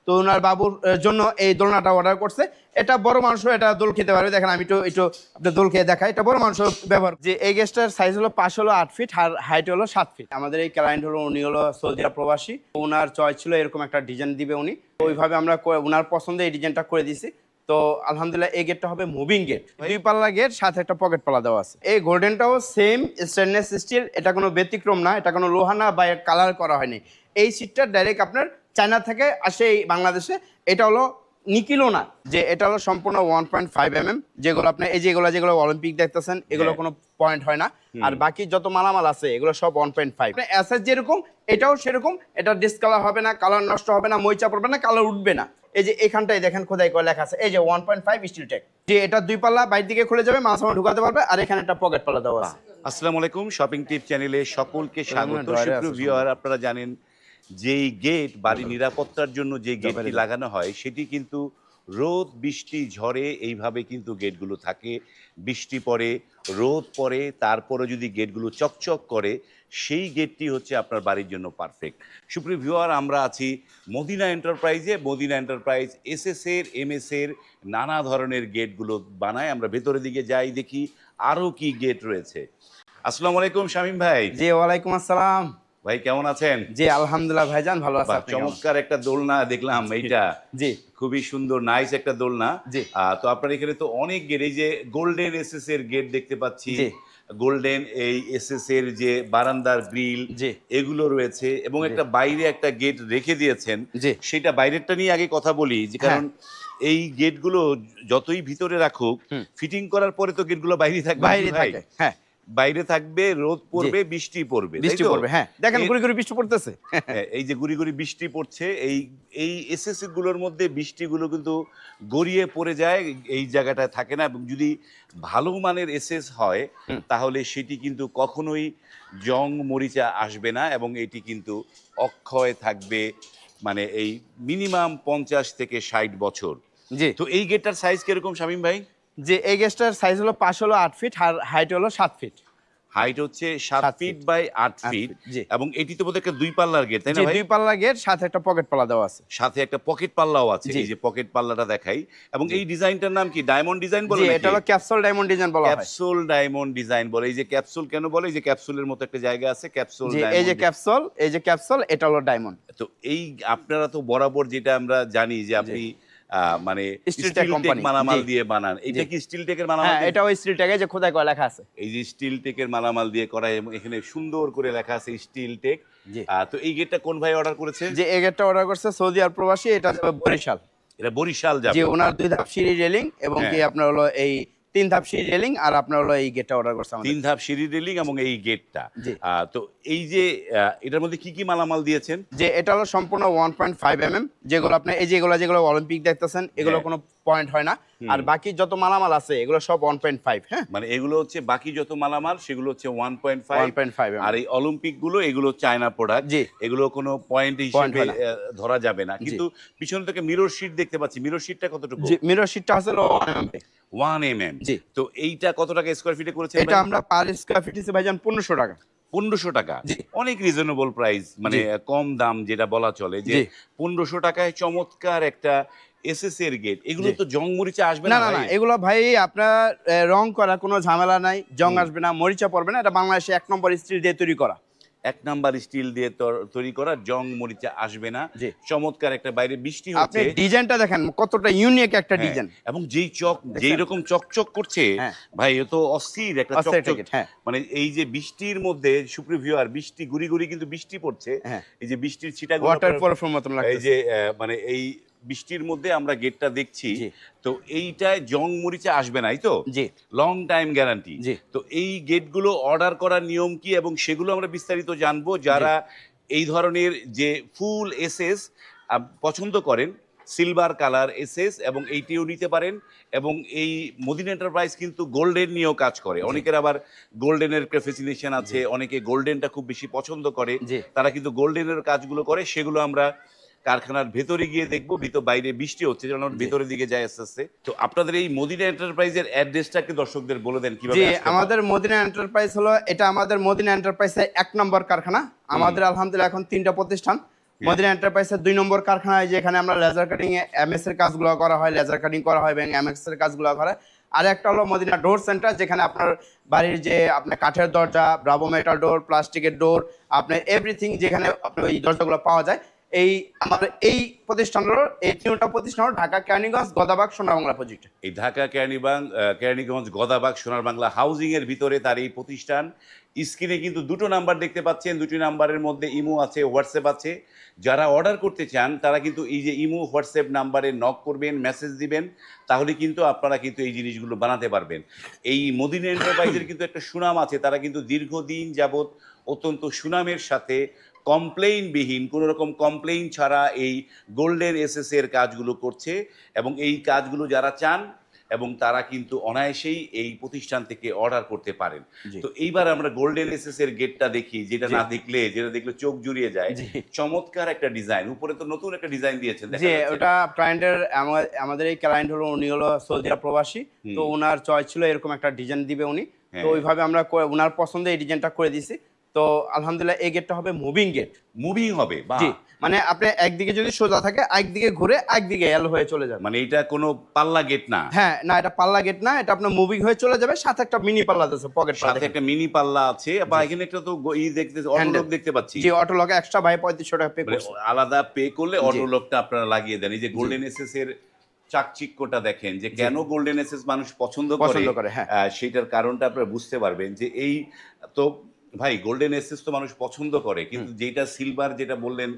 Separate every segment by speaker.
Speaker 1: তো ওনার বাবুর জন্য এই দোলনাটা অর্ডার করছে। এটা বড় মানুষও এটা দোল খেতে পারবে। দেখেন আমি একটু আপনার দোল খেয়ে দেখাই। এটা বড় মানুষও ব্যবহার। যে এই গ্যাসটার সাইজ হলো 5 হলো 8 ফিট আর হাইট হলো 7 ফিট। আমাদের এই ক্লায়েন্ট হলো উনি হলো সৌদি আরব প্রবাসী। ওনার চয়েস ছিল এরকম একটা ডিজাইন দিবে উনি। ওইভাবে আমরা ওনার পছন্দে এই ডিজাইনটা করে দিয়েছি। তো আলহামদুলিল্লাহ এই গেটটা হবে মুভিং গেট, 2 পাল্লা গেট, সাথে একটা পকেট পাল্লা দেওয়া আছে। এই গোল্ডেনটাও সেম স্টেনলেস স্টিল, এটা কোনো ব্যতিক্রম না, এটা কোনো লোহা না বা কালার করা হয়নি। এই সিটটা ডাইরেক্ট আপনার চায়না থেকে আসে এই বাংলাদেশে। এটা হলো নিকিলও না, যে এটা হলো সম্পূর্ণ 1.5 mm, যেগুলো আপনার এই যেগুলো অলিম্পিক দেখতেছেন এগুলো কোনো পয়েন্ট হয় না। আর বাকি যত মালামাল আছে এগুলো সব 1.5। এসএস যেরকম এটাও সেরকম। এটা ডিসকালার হবে না, কালার নষ্ট হবে না, মইচা পড়বে না, কালার উঠবে না। এই যে এখানটায় দেখেন খোদাই করে লেখা আছে এই যে 1.5 স্টিল টেক, যে এটা 2 পাল্লা বাইরে দিকে খুলে যাবে, মাছ ঢুকাতে পারবে। আর এখানে একটা পকেট পাল্লা দেওয়া আছে।
Speaker 2: আসসালামু আলাইকুম, শপিং টিপ চ্যানেলে সকলকে স্বাগত। সুপ্রিয় ভিউয়ার, আপনারা জানেন যেই গেট বাড়ি নিরাপত্তার জন্য যে গেটটি লাগানো হয় সেটি কিন্তু রোদ বৃষ্টি ঝড়ে এইভাবে কিন্তু গেটগুলো থাকে। বৃষ্টি পড়ে, রোদ পড়ে, তারপরে যদি গেটগুলো চকচক করে সেই গেটটি হচ্ছে আপনার বাড়ির জন্য পারফেক্ট। সুপ্রিয় ভিউয়ার, আমরা আছি মদিনা এন্টারপ্রাইজে। মদিনা এন্টারপ্রাইজ এসএস এর, এমএস এর নানা ধরনের গেটগুলো বানায়। আমরা ভেতরের দিকে যাই, দেখি আরও কি গেট রয়েছে। আসসালামু আলাইকুম শামীম ভাই।
Speaker 1: জি ওয়ালাইকুম আসসালাম
Speaker 2: ভাই, কেমন আছেন?
Speaker 1: জি আলহামদুলিল্লাহ ভাইজান, ভালো আছি। আপনি কেমন?
Speaker 2: চমৎকার একটা দোলনা দেখলাম, এইটা
Speaker 1: জি
Speaker 2: খুবই সুন্দর, নাইস একটা দোলনা।
Speaker 1: জি।
Speaker 2: তো আপনার এখানে তো অনেক গেট, এই যে গোল্ডেন এসএস এর গেট দেখতে পাচ্ছি,
Speaker 1: জি।
Speaker 2: গোল্ডেন এই এসএস এর যে বারান্দার গ্রিল
Speaker 1: জি।
Speaker 2: এগুলো রয়েছে, এবং একটা বাইরে একটা গেট রেখে দিয়েছেন।
Speaker 1: জি।
Speaker 2: সেটা বাইরেরটা নিয়ে আগে কথা বলি, যে কারণ এই গেটগুলো যতই ভিতরে রাখুক, ফিটিং করার পরে তো গেটগুলো বাইরে থাকবে,
Speaker 1: বাইরে থাকে। হ্যাঁ,
Speaker 2: বাইরে থাকবে, রোদ পড়বে, বৃষ্টি পড়বে,
Speaker 1: বৃষ্টি পড়বে। হ্যাঁ, দেখেন গুড়ি গুড়ি বৃষ্টি পড়তেছে।
Speaker 2: এই যে গুড়ি গুড়ি বৃষ্টি পড়ছে, এই এসএস গুলোর মধ্যে বৃষ্টিগুলো কিন্তু গড়িয়ে পড়ে যায়, এই জায়গাটায় থাকে না। এবং যদি ভালো মানের এসএস হয় তাহলে সেটি কিন্তু কখনোই জং মরিচা আসবে না, এবং এটি কিন্তু অক্ষয় থাকবে, মানে এই মিনিমাম 50 থেকে 60 বছর।
Speaker 1: জি।
Speaker 2: তো এই গেটটার সাইজ কিরকম শামীম ভাই?
Speaker 1: যে এই গ্যাসটার সাইজ হলো 5 হলো 8 ফিট আর হাইট হলো 7 ফিট।
Speaker 2: হাইট হচ্ছে 7 ফিট বাই 8 ফিট।
Speaker 1: জি।
Speaker 2: এবং এটি তো বোধহয় একটা 2 পাল্লার গেট, তাই না
Speaker 1: জি,
Speaker 2: ভাই?
Speaker 1: 2 পাল্লা গেট, সাথে একটা পকেট পাল্লা দেওয়া আছে।
Speaker 2: সাথে একটা পকেট পাল্লাও আছে।
Speaker 1: জি।
Speaker 2: এই যে পকেট পাল্লাটা দেখাই। এবং এই ডিজাইনটার নাম কি? ডায়মন্ড ডিজাইন বলে
Speaker 1: জি,
Speaker 2: নাকি?
Speaker 1: এটা হলো ক্যাপসুল ডায়মন্ড ডিজাইন বলা হয়।
Speaker 2: ক্যাপসুল ডায়মন্ড ডিজাইন বলে। এই যে ক্যাপসুল কেন বলে? এই যে ক্যাপসুলের মতো একটা জায়গা আছে, ক্যাপসুল
Speaker 1: জি,
Speaker 2: ডায়মন্ড।
Speaker 1: এই যে ক্যাপসুল এটা হলো ডায়মন্ড।
Speaker 2: তো এই আপনারা তো বরাবর যেটা আমরা জানি যে আপনি মানে
Speaker 1: স্টিল
Speaker 2: স্টিল টেক
Speaker 1: কোম্পানি
Speaker 2: মালামাল
Speaker 1: জি।
Speaker 2: দিয়ে বানান। এটা
Speaker 1: জি।
Speaker 2: কি স্টিল টেকের মালামাল
Speaker 1: হ্যাঁ,
Speaker 2: দিয়ে?
Speaker 1: এটা ওই স্টিল ট্যাগে যে খোদাই করে লেখা আছে।
Speaker 2: এই যে স্টিল টেকের মালামাল দিয়ে করা, এবং এখানে সুন্দর করে লেখা আছে স্টিল টেক।
Speaker 1: জি।
Speaker 2: তো এই গেটটা কোন ভাই অর্ডার করেছে?
Speaker 1: যে এই গেটটা অর্ডার করছে সৌদি আরব প্রবাসী, এটা যাবে বরিশাল।
Speaker 2: এটা বরিশাল যাবে।
Speaker 1: জি, ওনার 2 ধাপ সিঁড়ি রেলিং এবং কি আপনার হলো এই 3 ধাপ সিঁড়ি রেলিং, আর আপনার হলো এই গেটটা অর্ডার করছে আমাদের।
Speaker 2: 3 ধাপ সিঁড়ি রেলিং এবং এই গেটটা।
Speaker 1: জি।
Speaker 2: তো এই যে এটার মধ্যে কি কি মালামাল দিয়েছেন?
Speaker 1: যে এটা হলো সম্পূর্ণ 1.5 mm, যেগুলো আপনার এই যেগুলো অলিম্পিক দেখতেছেন এগুলো কোনো পয়েন্ট হয় না। আর বাকি যত মালামাল আছে এগুলো সব 1.5। হ্যাঁ,
Speaker 2: মানে এগুলো হচ্ছে বাকি যত মালামাল সেগুলো হচ্ছে 1.5।
Speaker 1: 1.5
Speaker 2: আর এই অলিম্পিক গুলো এগুলো চায়না প্রোডাক্ট।
Speaker 1: জি।
Speaker 2: এগুলো কোনো পয়েন্ট হিসেবে ধরা যাবে না। কিন্তু পিছন থেকে মিরর শিট দেখতে পাচ্ছি। মিরর শিটটা কতটুকু?
Speaker 1: জি, মিরর শিটটা হলো
Speaker 2: 1 mm।
Speaker 1: জি।
Speaker 2: তো এইটা কত টাকা স্কয়ার ফিটে করেছেন?
Speaker 1: এটা আমরা পার স্কয়ার ফিট হিসেবে ভাইজান 1500 টাকা।
Speaker 2: 1500 টাকা।
Speaker 1: জি।
Speaker 2: অনেক রিজনেবল প্রাইস, মানে কম দাম যেটা বলা চলে, যে
Speaker 1: জি।
Speaker 2: 1500 টাকায় চমৎকার একটা এসএস এর গেট। এগুলো তো জং মরিচা আসবে
Speaker 1: না
Speaker 2: না
Speaker 1: না না,
Speaker 2: ভাই?
Speaker 1: এগুলো ভাই আপনার রং করা কোনো ঝামেলা নাই, জং আসবে না, মরিচা পড়বে না। এটা বাংলাদেশে 1 নম্বর স্টিল দিয়ে তৈরি করা।
Speaker 2: 1 নাম্বার স্টিল দিয়ে তৈরি করা, জং মরিচা আসবে না।
Speaker 1: জি।
Speaker 2: চমৎকার একটা, বাইরে বৃষ্টি
Speaker 1: আপনি
Speaker 2: হচ্ছে।
Speaker 1: ডিজাইনটা দেখেন কতটা ইউনিক একটা ডিজাইন।
Speaker 2: এবং যেই রকম চকচক করছে ভাই, এ তো অস্থির একটা
Speaker 1: অস্থির
Speaker 2: চকচক।
Speaker 1: ticket, হ্যাঁ।
Speaker 2: মানে এই যে বৃষ্টির মধ্যে, সুপ্রিয় ভিউয়ার, বৃষ্টি গুড়ি গুড়ি কিন্তু বৃষ্টি পড়ছে। এই যে বৃষ্টির ছিটাগুলো,
Speaker 1: ওয়াটারপ্রুফের মতন
Speaker 2: এই
Speaker 1: লাগতেছে।
Speaker 2: যে মানে এই বৃষ্টির মধ্যে আমরা গেটটা দেখছি।
Speaker 1: জি।
Speaker 2: তো এইটায় জং মরিচা আসবে না, এই তো?
Speaker 1: জি।
Speaker 2: Long time guarantee.
Speaker 1: জি।
Speaker 2: তো এই গেটগুলো অর্ডার করার নিয়ম কি, এবং সেগুলো আমরা বিস্তারিত জানবো। যারা এই ধরনের যে ফুল এসএস পছন্দ করেন, সিলভার কালার এসএস, এবং এইটিও নিতে পারেন। এবং এই মদিনা এন্টারপ্রাইজ কিন্তু গোল্ডেন নিয়েও কাজ করে। অনেকের আবার গোল্ডেনের ফ্যাসিনেশন আছে, অনেকে গোল্ডেনটা খুব বেশি পছন্দ করে, তারা কিন্তু গোল্ডেনের কাজগুলো করে। সেগুলো আমরা কারখানার ভেতরে গিয়ে দেখবো। বাইরে বৃষ্টি হচ্ছে, যেন আমরা ভেতরের দিকে যাই আস্তে আস্তে। তো আপনাদের এই মদিনা এন্টারপ্রাইজের অ্যাড্রেসটাকে দর্শকদের বলে দেন কিভাবে
Speaker 1: জি,
Speaker 2: আসতে হয়।
Speaker 1: আমাদের মদিনা এন্টারপ্রাইজ হলো, এটা আমাদের মদিনা এন্টারপ্রাইজের 1 নম্বর কারখানা। আমাদের আলহামদুলিল্লাহ এখন 3টা প্রতিষ্ঠান। মদিনা এন্টারপ্রাইজের 2 নম্বর কারখানায় যেখানে আমরা লেজার কাটিং এমএস এর কাজগুলো করা হয়, লেজার কাটিং করা হয় এবং এমএক্স এর কাজগুলো করা হয়। আর একটা হলো মদিনা ডোর সেন্টার, যেখানে আপনার বাড়ির যে আপনার কাঠের দরজা, ব্রাভো মেটাল ডোর, প্লাস্টিকের ডোর, আপনার এভরিথিং যেখানে আপনার এই দরজাগুলো পাওয়া যায়। এই আমাদের এই প্রতিষ্ঠানগুলো, এই 3টা প্রতিষ্ঠান ঢাকা, কেরানীগঞ্জ, গদাবাগ, সোনার বাংলা প্রজেক্টে।
Speaker 2: এই ঢাকা কেরানীগঞ্জ গদাবাগ সোনার বাংলা হাউজিং এর ভিতরে তার এই প্রতিষ্ঠান। স্ক্রিনে কিন্তু 2টো নাম্বার দেখতে পাচ্ছেন, 2টি নাম্বারের মধ্যে ইমো আছে, হোয়াটসঅ্যাপ আছে। যারা অর্ডার করতে চান তারা কিন্তু এই যে ইমো হোয়াটসঅ্যাপ নাম্বারে নক করবেন, মেসেজ দিবেন, তাহলে কিন্তু আপনারা কিন্তু এই জিনিসগুলো বানাতে পারবেন। এই মদিনা এন্টারপ্রাইজের কিন্তু একটা সুনাম আছে, তারা কিন্তু দীর্ঘদিন যাবৎ অত্যন্ত সুনামের সাথে কমপ্লেইনবিহীন, কোনো রকম কমপ্লেইন ছাড়া এই গোল্ডেন এসএস এর কাজগুলো করছে। এবং এই কাজগুলো যারা চান এবং তারা কিন্তু অনায়াসেই এই প্রতিষ্ঠান থেকে অর্ডার করতে পারেন। তো এইবার আমরা গোল্ডেন এসএস এর গেটটা দেখি, যেটা দেখলে চোখ জুড়িয়ে যায়। চমৎকার একটা ডিজাইন, উপরে তো নতুন একটা ডিজাইন দিয়েছেন।
Speaker 1: জি, ওটা ক্লায়েন্টের, আমাদের এই ক্লায়েন্ট হলো, উনি হলো সৌদি আরব প্রবাসী, তো ওনার চয়েস ছিল এরকম একটা ডিজাইন দিবে উনি। তো ওইভাবে আমরা ওনার পছন্দে এই ডিজাইনটা করে দিয়েছি। তো আলহামদুলিল্লাহ এই গেটটা হবে মুভিং গেট।
Speaker 2: মুভিং হবে?
Speaker 1: জি, মানে আপনি একদিকে যদি সোজা থাকে, একদিকে ঘুরে একদিকে এল হয়ে চলে যাবে।
Speaker 2: মানে এটা কোনো পাল্লা গেট না?
Speaker 1: হ্যাঁ, না, এটা পাল্লা গেট না, এটা আপনার মুভিং হয়ে চলে যাবে। সাথে একটা মিনি পাল্লা আছে, পকেট পাল্লা,
Speaker 2: সাথে একটা মিনি পাল্লা আছে। বা এখানে একটা তো অটো লক দেখতে পাচ্ছি।
Speaker 1: জি, অটো লক এক্সট্রা ভাই 3500 টাকা পে করছে।
Speaker 2: আলাদা পে করলে অটো লকটা আপনারা লাগিয়ে দেন। এই যে গোল্ডেন এসএস এর চাকচিক্যটা দেখেন, যে কেন গোল্ডেন এসএস মানুষ পছন্দ করে, সেটার কারণটা আপনারা বুঝতে পারবেন। যে এই তো ভাই গোল্ডেন এসএস তো মানুষ পছন্দ করে, কিন্তু যেটা সিলভার যেটা বললেন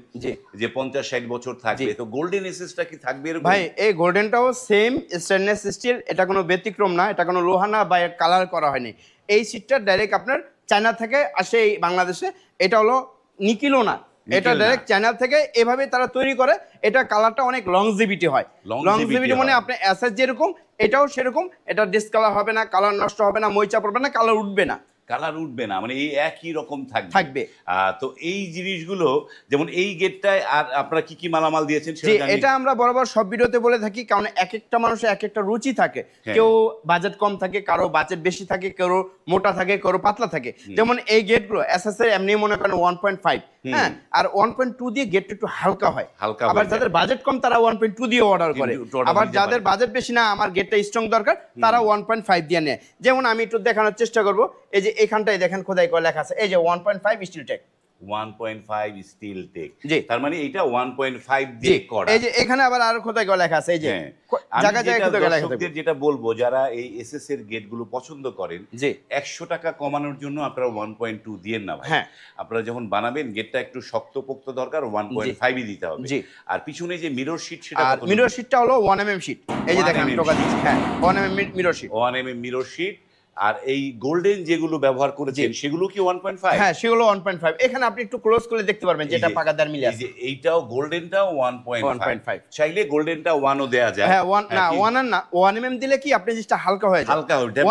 Speaker 2: যে 50-60 বছর থাকবে, তো গোল্ডেন এসএসটা কি থাকবে এরকম?
Speaker 1: ভাই এই গোল্ডেনটাও সেম স্টেনলেস স্টিল, এটা কোনো ব্যতিক্রম না, এটা কোনো লোহা না বা কালার করা হয়নি। এই সিটটা ডাইরেক্ট আপনার চায়না থেকে আসে এই বাংলাদেশে। এটা হলো নিকিলও না, এটা ডাইরেক্ট চায়না থেকে এভাবে তারা তৈরি করে। এটা কালারটা অনেক লংজিভিটি হয়। লংজিভিটি মানে আপনি এসএস যেরকম এটাও সেরকম। এটা ডিসকালার হবে না, কালার নষ্ট হবে না, মরিচা পড়বে না, কালার উঠবে না।
Speaker 2: মানে এই একই রকম থাকবে। তো এই জিনিসগুলো, যেমন এই গেটটায় আর আপনারা কি কি মালামাল দিয়েছেন সেটা জানি।
Speaker 1: এটা আমরা বরাবর সব ভিডিওতে বলে থাকি, কারণ এক একটা মানুষের এক একটা রুচি থাকে। কেউ বাজেট কম থাকে, কারো বাজেট বেশি থাকে, কেউ মোটা থাকে, কেউ পাতলা থাকে। যেমন এই গেটগুলো এসএস এর এমনি মনে করেন 1.5, হ্যাঁ, আর 1.2 দিয়ে গেটটা একটু হালকা হয়। আবার যাদের বাজেট কম তারা 1.2 দিয়ে অর্ডার করে। আবার যাদের বাজেট বেশি না, আমার গেটটা স্ট্রং দরকার, তারা 1.5 দিয়ে নেয়। যেমন আমি একটু দেখানোর চেষ্টা করব। এই যে এখানটায় দেখেন খোদাই করে লেখা আছে, এই যে 1.5 স্টিল টেক।
Speaker 2: 1.5 স্টিল টেক,
Speaker 1: জি,
Speaker 2: তার মানে এটা 1.5 দিয়ে করা।
Speaker 1: এই যে এখানে আবার আরো খোদাই করে লেখা আছে, এই যে জায়গা জায়গা খোদাই করে লেখা আছে।
Speaker 2: যেটা বলবো, যারা এই এসএস এর গেটগুলো পছন্দ করেন, যে 100 টাকা কমানোর জন্য আপনারা 1.2 দিয়েন না ভাই। আপনারা যখন বানাবেন গেটটা একটু শক্তপোক্ত দরকার, 1.5 দিতে হবে। আর পিছনে যে মিরর শীট, সেটা
Speaker 1: মিরর শীটটা হলো 1mm শীট। এই যে দেখেন আমি টোকা দিচ্ছি, হ্যাঁ 1mm mirror sheet,
Speaker 2: 1mm mirror sheet. আর এই গোল্ডেন যেগুলো ব্যবহার করেছেন সেগুলো কি 1.5?
Speaker 1: হ্যাঁ, সেগুলো 1.5। এখানে আপনি একটু ক্লোজ করে দেখতে পারবেন যেটা পাকাদার মিলে আছে।
Speaker 2: এইটাও গোল্ডেনটাও 1.5। চাইলে গোল্ডেনটা 1ও দেয়া যায়।
Speaker 1: হ্যাঁ, 1 না, 1 আর না, 1mm দিলে কি আপনি জিনিসটা হালকা হয়ে যায়।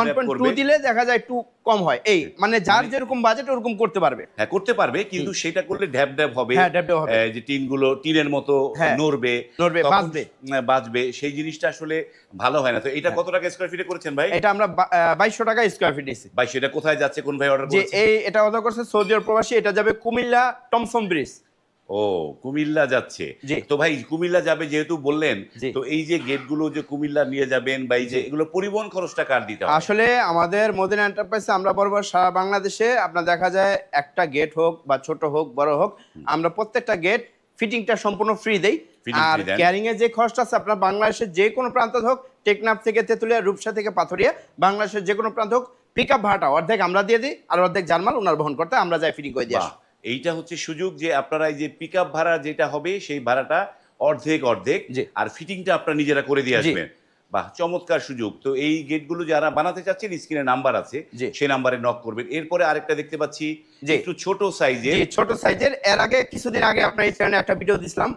Speaker 1: 1.2 দিলে দেখা যায় একটু কম হয়। এই মানে যার যেরকম বাজেট ওরকম করতে পারবে।
Speaker 2: হ্যাঁ, করতে পারবে, কিন্তু সেটা করলে ঢ্যাপ ঢ্যাপ হবে।
Speaker 1: হ্যাঁ, ঢ্যাপ ঢ্যাপ হবে।
Speaker 2: যে টিনগুলো টিনের মতো নড়বে, বাজবে, সেই জিনিসটা আসলে ভালো হয় না। তো এটা কত টাকা স্কয়ার ফিটে করেছেন ভাই?
Speaker 1: এটা আমরা 2200 টাকা স্কয়ার ফিট দিয়েছি।
Speaker 2: ভাই সেটা কোথায় যাচ্ছে, কোন ভাই অর্ডার করেছে?
Speaker 1: এটা অর্ডার করছে সৌদি আরব প্রবাসী। এটা যাবে কুমিল্লা টমসন ব্রিজ।
Speaker 2: ও, কুমিল্লা যাচ্ছে। তো ভাই কুমিল্লা যাবে যেহেতু বললেন, তো এই যে গেটগুলো যে কুমিল্লা নিয়ে যাবেন, বা এই যে এগুলো পরিবহন খরচটা কার দিতে হবে?
Speaker 1: আসলে আমাদের মদিনা এন্টারপ্রাইজে আমরা বরাবর সারা বাংলাদেশে আপনার দেখা যায় একটা গেট হোক বা ছোট হোক বড় হোক, আমরা প্রত্যেকটা গেট ফিটিংটা সম্পূর্ণ ফ্রি দেই। আর ক্যারিং এর যে খরচটা আছে আপনার বাংলাদেশের যে কোনো প্রান্ত হোক, টেকনাফ থেকে তেতুলিয়া, রূপসা থেকে পাথরিয়া, বাংলাদেশের যে কোনো প্রান্ত হোক, পিকআপ ভাড়াটা অর্ধেক আমরা দিয়ে দিই, আর অর্ধেক জার্মাল ওনার বহন করতে, আমরা যাই ফিটিং করে দিই।
Speaker 2: এইটা হচ্ছে সুযোগ যে আপনারা এই যে পিকআপ ভাড়া যেটা হবে সেই ভাড়াটা অর্ধেক, আর ফিটিংটা আপনারা নিজেরা করে দিয়ে আসবেন। বাহ, চমৎকার সুযোগ। তো এই গেটগুলো যারা বানাতে চাচ্ছেন, স্ক্রিনে নাম্বার আছে, সেই নাম্বারে নক করবেন। এরপরে আরেকটা দেখতে পাচ্ছি একটু ছোট সাইজের।
Speaker 1: এর আগে কিছুদিন আগে আপনার এই চ্যানেলে একটা ভিডিও দিছিলাম,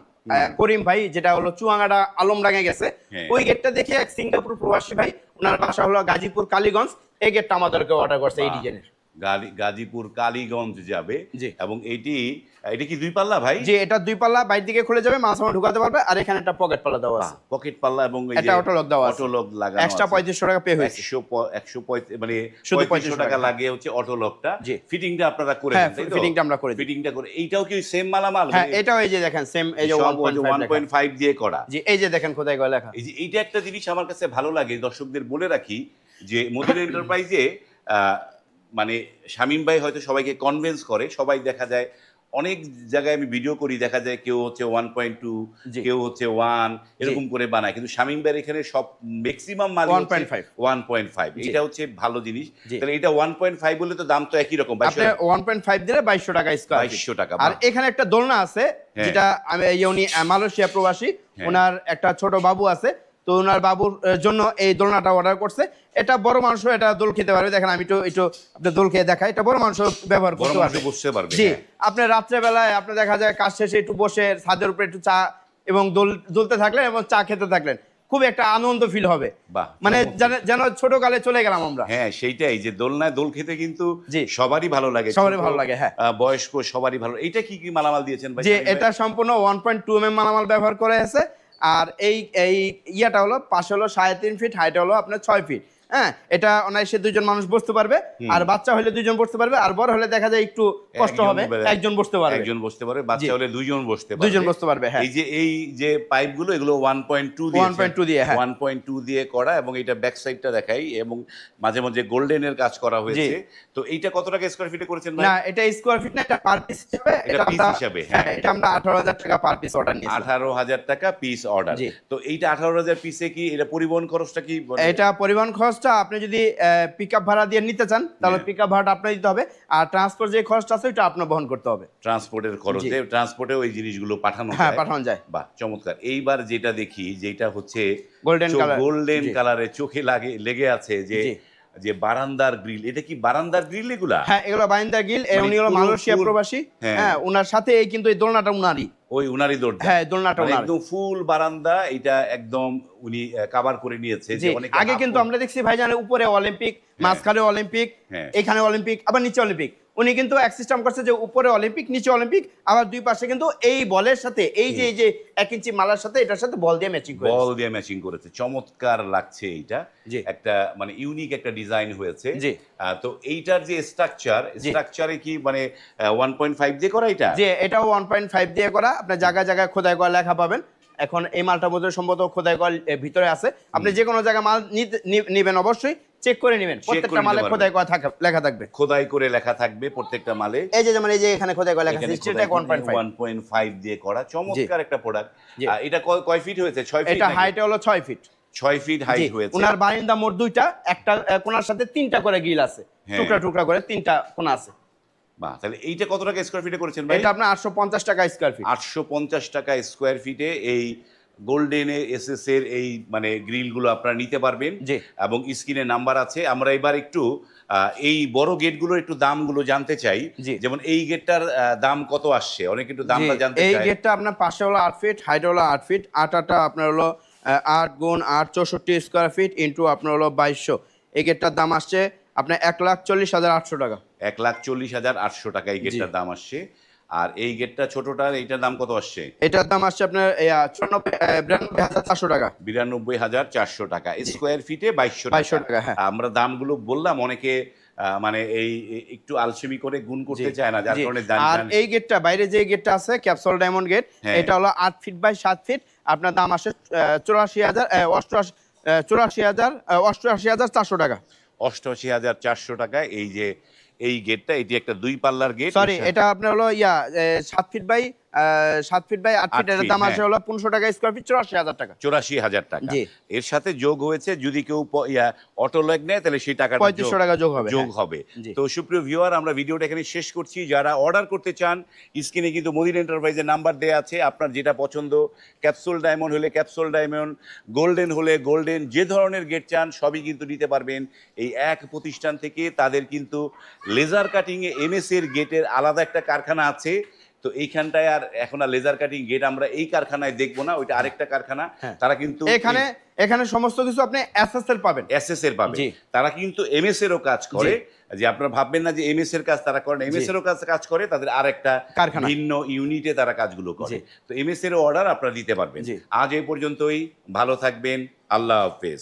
Speaker 1: করিম ভাই, যেটা হলো চুয়াঙ্গাটা আলমডাঙ্গে গেছে। ওই গেটটা দেখে এক সিঙ্গাপুর প্রবাসী ভাই, ওনার বাসা হলো গাজীপুর কালীগঞ্জ, এই গেটটা আমাদেরকে অর্ডার করছে এই ডিজাইনের।
Speaker 2: গাজীপুর কালীগঞ্জ যাবে।
Speaker 1: জি।
Speaker 2: এবং এটা কি দুই পাল্লা ভাই?
Speaker 1: জি, এটা দুই পাল্লা, বাইরে দিকে খুলে যাবে, মাছ আমার ঢুকাতে পারবে, আর এখানে একটা পকেট পাল্লা দেওয়া আছে।
Speaker 2: পকেট পাল্লা এবং এই যে
Speaker 1: এটা অটো লক দেওয়া আছে।
Speaker 2: অটো লক লাগানো
Speaker 1: এক্সট্রা
Speaker 2: আছে।
Speaker 1: 3500 টাকা পে হয়েছে।
Speaker 2: 135 মানে
Speaker 1: শুধু
Speaker 2: 3500 টাকা লাগে হচ্ছে অটো লকটা।
Speaker 1: জি।
Speaker 2: ফিটিংটা আপনারা করে
Speaker 1: হ্যাঁ,
Speaker 2: দেন, তাই তো?
Speaker 1: ফিটিংটা আমরা করে দিই।
Speaker 2: ফিটিংটা করে এইটাও কি সেম মালামাল?
Speaker 1: হ্যাঁ, এটাও এই যে দেখেন সেম, এই যে
Speaker 2: 1.5 দিয়ে করা।
Speaker 1: জি, এই যে দেখেন খোদাই করে লেখা।
Speaker 2: এই যে এইটা একটা জিনিস আমার কাছে ভালো লাগে, দর্শকদের বলে রাখি যে মদিনা এন্টারপ্রাইজে মানে শামীম ভাই হয়তো সবাইকে কনভিন্স করে। সবাই দেখা যায় অনেক জায়গায় আমি ভিডিও করি, দেখা যায় কেউ হচ্ছে 1.2,
Speaker 1: জি।
Speaker 2: কেউ হচ্ছে 1 এরকম করে বানায়, কিন্তু শামীম ভাইয়ের এখানে সব ম্যাক্সিমাম মাল
Speaker 1: 1.5
Speaker 2: 1.5।
Speaker 1: জি।
Speaker 2: এটা হচ্ছে ভালো জিনিস।
Speaker 1: জি।
Speaker 2: তাহলে এটা 1.5 বলে তো দাম তো একই রকম,
Speaker 1: আপনি 1.5 দিলে 2200 টাকা স্কয়ার ফিট।
Speaker 2: 2200 টাকা।
Speaker 1: আর এখানে একটা দোলনা আছে,
Speaker 2: হ্যাঁ।
Speaker 1: যেটা উনি মালয়েশিয়া প্রবাসী,
Speaker 2: হ্যাঁ।
Speaker 1: ওনার একটা ছোট বাবু আছে, তো ওনার বাবুর জন্য এই দোলনাটা অর্ডার করছে। এটা বড় মানুষও এটা দোল খেতে পারবে। দেখেন আমি একটু আপনি দোল খেয়ে দেখাই, এটা বড় মানুষও ব্যবহার
Speaker 2: বড়
Speaker 1: করতে
Speaker 2: মানুষ
Speaker 1: পারবে।
Speaker 2: বসতে পারবে।
Speaker 1: জি,
Speaker 2: হ্যাঁ।
Speaker 1: আপনি রাত্রে বেলায় আপনি দেখা যায় কাজ শেষে একটু বসে ছাদের উপরে একটু চা এবং দুলতে থাকলেন এবং চা খেতে থাকলেন, খুব একটা আনন্দ ফিল হবে।
Speaker 2: বাহ,
Speaker 1: মানে
Speaker 2: চমৎকার।
Speaker 1: যেন ছোটকালে চলে গেলাম আমরা।
Speaker 2: হ্যাঁ, সেইটাই যে দোলনায় দোল খেতে কিন্তু
Speaker 1: জি।
Speaker 2: সবারই ভালো লাগে,
Speaker 1: সবারই
Speaker 2: ছোট,
Speaker 1: ভালো লাগে, হ্যাঁ।
Speaker 2: বয়স্ক সবারই ভালো। এইটা কি কি মালামাল দিয়েছেন ভাই?
Speaker 1: যে এটা সম্পূর্ণ 1.2 mm মালামাল ব্যবহার করে আছে। আর এই ইয়াটা হলো পাশে হলো 3.5 ফিট, হাইট হলো আপনার 6 ফিট। হ্যাঁ, এটা অনায়াসে দুইজন মানুষ বসতে পারবে। আর বাচ্চা হলে দুইজন বসতে পারবে, আর বড় হলে দেখা যায় একটু কষ্ট হবে, একজন বসতে পারবে।
Speaker 2: একজন বসতে পারে, বাচ্চা হলে দুইজন বসতে পারবে।
Speaker 1: দুইজন বসতে পারবে, হ্যাঁ।
Speaker 2: এই যে পাইপগুলো এগুলো 1.2 দিয়ে
Speaker 1: 1.2 দিয়ে, হ্যাঁ।
Speaker 2: 1.2 দিয়ে করা, এবং এটা ব্যাক সাইডটা দেখাই, এবং মাঝে মাঝে গোল্ডেনের কাজ করা হয়েছে। তো এইটা কত টাকা স্কয়ার ফিটে করেছেন ভাই?
Speaker 1: না, এটা স্কয়ার ফিট না, এটা পার পিস হিসেবে।
Speaker 2: এটা পিস হিসাবে, হ্যাঁ।
Speaker 1: এটা আমরা 18000 টাকা পার পিস অর্ডার নিয়েছি।
Speaker 2: 18000 টাকা পিস অর্ডার।
Speaker 1: জি।
Speaker 2: তো এইটা 18000 পিসে কি এটা পরিবহন খরচটা কি?
Speaker 1: এটা পরিবহন খরচটা আপনি যদি পিকআপ ভাড়া দিয়ে নিতে চান, তাহলে
Speaker 2: হ্যাঁ।
Speaker 1: পিকআপ ভাড়াটা আপনার দিতে হবে, আর ট্রান্সপোর্ট যে খরচটা আছে ওটা আপনার বহন করতে হবে।
Speaker 2: ট্রান্সপোর্টের খরচ,
Speaker 1: জি।
Speaker 2: ট্রান্সপোর্টে ওই জিনিসগুলো পাঠানো
Speaker 1: হ্যাঁ,
Speaker 2: যায়।
Speaker 1: পাঠানো যায়।
Speaker 2: বাহ, চমৎকার। এইবার যেটা দেখি, যেটা হচ্ছে
Speaker 1: গোল্ডেন কালার।
Speaker 2: গোল্ডেন
Speaker 1: জি।
Speaker 2: কালারে চোখে লেগে আছে,
Speaker 1: জি।
Speaker 2: যে বারান্দার গ্রিল। এটা কি বারান্দার গ্রিল এগুলা?
Speaker 1: হ্যাঁ, এগুলো বাইন্দা গিল,
Speaker 2: মানে
Speaker 1: উনি হলো
Speaker 2: পুরো
Speaker 1: মালয়েশিয়া
Speaker 2: ফুল।
Speaker 1: প্রবাসী।
Speaker 2: হ্যাঁ।
Speaker 1: হ্যাঁ, ওনার সাথে কিন্তু এই দোলনাটা উনারই।
Speaker 2: ওই উনারই দরজা?
Speaker 1: হ্যাঁ, দোলনাটা
Speaker 2: মানে
Speaker 1: উনার।
Speaker 2: একদম ফুল বারান্দা, এটা একদম উনি কভার করে নিয়েছে।
Speaker 1: জি,
Speaker 2: যে অনেকে
Speaker 1: আগে কিন্তু আমরা দেখছি ভাইজান উপরে অলিম্পিক, মাঝখানে অলিম্পিক,
Speaker 2: হ্যাঁ।
Speaker 1: এখানে অলিম্পিক, আবার নিচে অলিম্পিক। উনি কিন্তু এক সিস্টেম করছে যে উপরে অলিম্পিক, নিচে অলিম্পিক, আবার দুই পাশে কিন্তু এই বলের সাথে এই যে 1 ইঞ্চি মালার সাথে এটার সাথে বল দিয়ে ম্যাচিং করে।
Speaker 2: বল দিয়ে ম্যাচিং করেছে, চমৎকার লাগছে এইটা।
Speaker 1: জি।
Speaker 2: একটা মানে ইউনিক একটা ডিজাইন হয়েছে।
Speaker 1: জি।
Speaker 2: তো এইটার যে স্ট্রাকচারে কি মানে 1.5 দিয়ে করা এটা?
Speaker 1: যে এটাও 1.5 দিয়ে করা। আপনি জায়গায় জায়গায় খোদাই করা লেখা পাবেন। এখন এই মালটার মধ্যে সম্ভবত খোদাই করা ভিতরে আছে। আপনি যে কোনো জায়গায় মাল নিবেন অবশ্যই চেক করে নেবেন, প্রত্যেকটা মালে খোদাই করা লেখা থাকবে।
Speaker 2: খোদাই করে লেখা থাকবে প্রত্যেকটা মালে।
Speaker 1: এই যে যেমন এই যে এখানে খোদাই করা লেখা আছে, স্টিলটা 1.5
Speaker 2: 1.5 দিয়ে করা, চমৎকার একটা প্রোডাক্ট।
Speaker 1: জি।
Speaker 2: এটা কয় ফিট হয়েছে? 6 ফিট?
Speaker 1: এটা হাইট হলো 6 ফিট।
Speaker 2: 6 ফিট হাইট হয়েছে।
Speaker 1: ওনার বারান্দা মোট দুইটা, একটা কোণার সাথে 3টা করে গ্রিল আছে,
Speaker 2: হ্যাঁ।
Speaker 1: টুকরা টুকরা করে 3টা কোণা আছে।
Speaker 2: বাহ, তাহলে এইটা কত টাকা স্কয়ার ফিটে করেছেন ভাই?
Speaker 1: এটা আপনার 850 টাকা স্কয়ার ফিট।
Speaker 2: 850 টাকা স্কয়ার ফিটে এই গোল্ডেন এসএস এর এই মানে গ্রিলগুলো আপনারা নিতে পারবেন।
Speaker 1: জি।
Speaker 2: এবং স্ক্রিনে নাম্বার আছে। আমরা এবার একটু এই বড় গেটগুলোর একটু দামগুলো জানতে চাই।
Speaker 1: জি।
Speaker 2: যেমন এই গেটটার দাম কত আসছে, অনেকে একটু দামটা জানতে
Speaker 1: এই
Speaker 2: চায়।
Speaker 1: গেটটা আপনার পাশে হলো 8 ফিট, হাইট হলো 8 ফিট, 8টা আপনার হলো 8 গুণ 8 64 স্কয়ার ফিট ইনটু আপনার হলো 2200। এই গেটটার দাম আসছে আপনার 1,40,800 টাকা।
Speaker 2: 1,40,800 টাকা এই গেটটার দাম আসছে। আর এই গেটটা ছোটটার এইটার দাম কত আসছে?
Speaker 1: এটার দাম আসছে আপনার 92,400 টাকা।
Speaker 2: 92,400 টাকা স্কয়ার ফিটে 2200
Speaker 1: টাকা, হ্যাঁ।
Speaker 2: আমরা দামগুলো বললাম, অনেকে মানে এই একটু আলসেমি করে গুণ করতে চায় না, যার
Speaker 1: জি।
Speaker 2: কারণে
Speaker 1: আর এই গেটটা বাইরে যে গেটটা আছে ক্যাপসুল ডায়মন্ড গেট,
Speaker 2: হ্যাঁ।
Speaker 1: এটা হলো 8 ফিট বাই 7 ফিট। আপনার দাম আসে 88,400 টাকা।
Speaker 2: 88,400 টাকা। এই যে এই গেটটা, এটি একটা 2 পাল্লার গেট।
Speaker 1: সরি, এটা আপনার হলো 7 ফিট বাই 8 ফিট, এটার দাম আসে হলো 1500 টাকা স্কয়ার ফিট, 84,000 টাকা।
Speaker 2: 84,000 টাকা।
Speaker 1: জি।
Speaker 2: এর সাথে যোগ হয়েছে যদি কেউ অটো লেগ নেয়, তাহলে সেই টাকাটা
Speaker 1: 3500 টাকা যোগ হবে,
Speaker 2: যোগ
Speaker 1: হ্যাঁ।
Speaker 2: হবে।
Speaker 1: জি।
Speaker 2: তো সুপ্রিয় ভিউয়ার, আমরা ভিডিওটা এখানে শেষ করছি। যারা অর্ডার করতে চান, স্ক্রিনে কিন্তু মদিনা এন্টারপ্রাইজের নাম্বার দেয়া আছে। আপনার যেটা পছন্দ, ক্যাপসুল ডায়মন্ড হলে ক্যাপসুল ডায়মন্ড, গোল্ডেন হলে গোল্ডেন, যে ধরনের গেট চান সবই কিন্তু নিতে পারবেন এই এক প্রতিষ্ঠান থেকে। তাদের কিন্তু লেজার কাটিং এ এমএস এর গেটের আলাদা একটা কারখানা আছে। তো এইখানটায় আর এখন আর লেজার কাটিং গেট আমরা এই কারখানায় দেখবো না, ওইটা আরেকটা কারখানা। তারা কিন্তু
Speaker 1: এখানে এখানে সমস্ত কিছু আপনি এসএসএল পাবেন,
Speaker 2: এসএস এর পাবে।
Speaker 1: জি।
Speaker 2: তারা কিন্তু এমএস এরও কাজ করে, যে আপনারা ভাববেন না যে এমএস এর কাজ তারা করেন, এমএস এরও কাজ করে, তাদের আরেকটা
Speaker 1: কারখানা।
Speaker 2: ভিন্ন ইউনিটে তারা কাজগুলো করে।
Speaker 1: জি।
Speaker 2: তো এমএস এর অর্ডার আপনারা দিতে পারবেন।
Speaker 1: জি।
Speaker 2: আজ এই পর্যন্তই, ভালো থাকবেন, আল্লাহ হাফেজ।